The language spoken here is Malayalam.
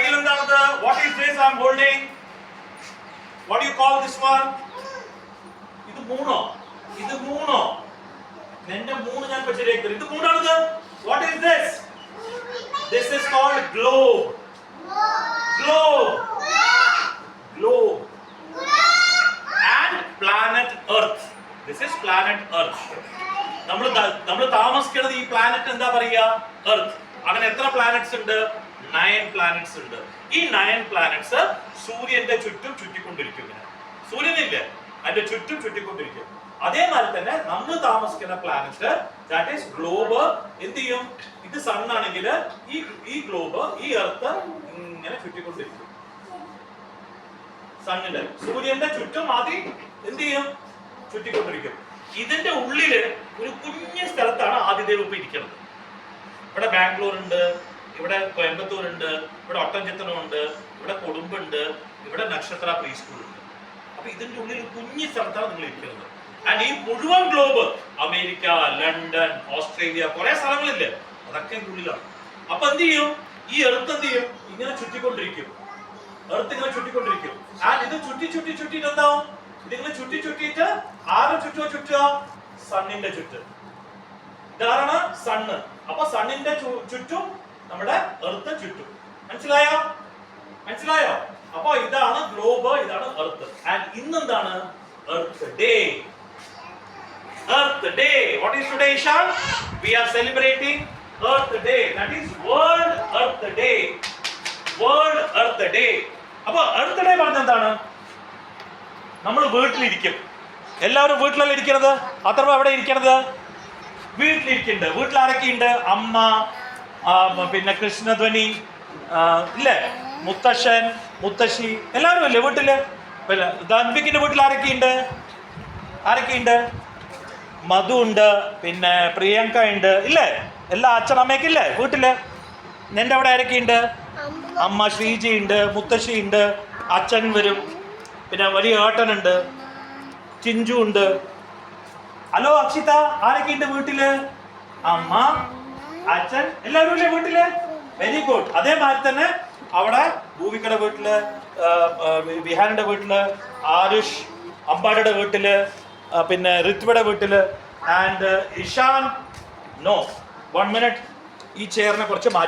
കയ്യിൽ എന്താണത്? What is this I am holding? What do you call this one? ഇത് മൂണോ? ഇത് മൂണോ? നിന്റെ മൂന്ന് ഞാൻ ശരിയാക്കി. ഇത് മൂണാണത്. What is this? This is called globe. Globe. Globe. And planet Earth. This is planet Earth. നമ്മൾ താമസിക്കുന്നത് ഈ പ്ലാനറ്റ് എന്താ പറയുക? Earth. അങ്ങനെ എത്ര പ്ലാനറ്റ്സ് ഉണ്ട്? 9 പ്ലാനറ്റ്സ് ഉണ്ട്. ഈ 9 പ്ലാനറ്റ്സ് സൂര്യന്റെ ചുറ്റും ചുറ്റിക്കൊണ്ടിരിക്കും. സൂര്യനില്ലേ, അതിന്റെ ചുറ്റും ചുറ്റിക്കൊണ്ടിരിക്കും. അതേമാതിരി തന്നെ നമ്മൾ താമസിക്കുന്ന പ്ലാനറ്റ്, ദാറ്റ് ഈസ് ഗ്ലോബ്, എന്ത് ചെയ്യും? ഇത് സൺ ആണെങ്കിൽ ഈ ഗ്ലോബ്, ഈ എർത്ത് ഇങ്ങനെ ചുറ്റിക്കൊണ്ടിരിക്കും. സണ്ണിന്റെ, സൂര്യന്റെ ചുറ്റും ആദ്യം എന്ത് ചെയ്യും? ചുറ്റിക്കൊണ്ടിരിക്കും. ഇതിന്റെ ഉള്ളില് ഒരു കുഞ്ഞു സ്ഥലത്താണ് ആദിദേവ് ഇപ്പൊ ഇരിക്കുന്നത്. ഇവിടെ ബാംഗ്ലൂർ ഉണ്ട്, ഇവിടെ കോയമ്പത്തൂർ ഉണ്ട്, ഇവിടെ ഒട്ടൻചിത്രം ഉണ്ട്, ഇവിടെ കൊടുമ്പുണ്ട്, ഇവിടെ നക്ഷത്ര പ്രീ സ്കൂൾ ഉണ്ട്. അപ്പൊ ഇതിന്റെ ഉള്ളിൽ കുഞ്ഞു സ്ഥലത്താണ് നിങ്ങൾ ഇരിക്കുന്നത്. ആൻഡ് ഈ മുഴുവൻ ഗ്ലോബ്, അമേരിക്ക, ലണ്ടൻ, ഓസ്ട്രേലിയ, കുറെ സ്ഥലങ്ങളില്ലേ, അതൊക്കെ ഉള്ളിലാണ്. അപ്പൊ എന്ത് ചെയ്യും? ഈ എർത്ത് എന്ത് ചെയ്യും? ഇങ്ങനെ ചുറ്റിക്കൊണ്ടിരിക്കും. എർത്ത് ഇങ്ങനെ ചുറ്റിക്കൊണ്ടിരിക്കും. ആൻഡ് ഇത് ചുറ്റിട്ട് എന്താവും? ഇതിങ്ങനെ ചുറ്റിയിട്ട് ആരും ചുറ്റുക? സണ്ണിന്റെ ചുറ്റും. ഇതാണ് സണ്ണ്. അപ്പൊ സണ്ണിന്റെ ചുറ്റും നമ്മുടെ എർത്ത് ചുറ്റും. മനസ്സിലായോ? അപ്പൊ ഇതാണ് ഗ്ലോബ്, ഇതാണ് എർത്ത്. ആൻഡ് ഇന്നെന്താണ്? Earth Day. Earth Day. What is today, Ishan? We are celebrating Earth Day. That is World Earth Day. World Earth Day. അപ്പോൾ Earth Day പറഞ്ഞ എന്താണ്? നമ്മൾ വീട്ടിലിരിക്കും. എല്ലാവരും വീട്ടിലല്ല ഇരിക്കുന്നത്. അഥർവ എവിടെ ഇരിക്കണത്? വീട്ടിലിരിക്കുന്നുണ്ട്. വീട്ടിൽ ആരൊക്കെയുണ്ട്? അമ്മ, പിന്നെ കൃഷ്ണധ്വനി, ഇല്ലേ, മുത്തശ്ശൻ, മുത്തശ്ശി, എല്ലാവരും ഇല്ലേ വീട്ടില്? പിന്നെ ധൻവിക്കിന്റെ വീട്ടിൽ ആരൊക്കെയുണ്ട്? മധു ഉണ്ട്, പിന്നെ പ്രിയങ്ക ഉണ്ട്, ഇല്ലേ? എല്ലാ അച്ഛനമ്മയൊക്കെ ഇല്ലേ വീട്ടില്? നിന്റെ അവിടെ ആരൊക്കെയുണ്ട്? അമ്മ ശ്രീജി ഉണ്ട്, മുത്തശ്ശി ഉണ്ട്, അച്ഛൻ വരും, പിന്നെ വലിയ ഏട്ടനുണ്ട്, ചിഞ്ചു ഉണ്ട്. ഹലോ അക്ഷിത, ആരൊക്കെയുണ്ട് വീട്ടില്? അമ്മ, അച്ഛൻ, എല്ലാവരും ഇല്ലേ വീട്ടില്? Very good. അതേമാതിരി തന്നെ അവിടെ ഭൂവിക്കയുടെ വീട്ടില്, വിഹാനിന്റെ വീട്ടില്, ആരുഷ് അമ്പാടിയുടെ വീട്ടില്, പിന്നെ ഋത്വയുടെ വീട്ടില്. ആൻഡ് ഇഷാൻ, നോ, 1 minute, ഈ ചെയറിനെ കുറച്ച് മാറ്റി.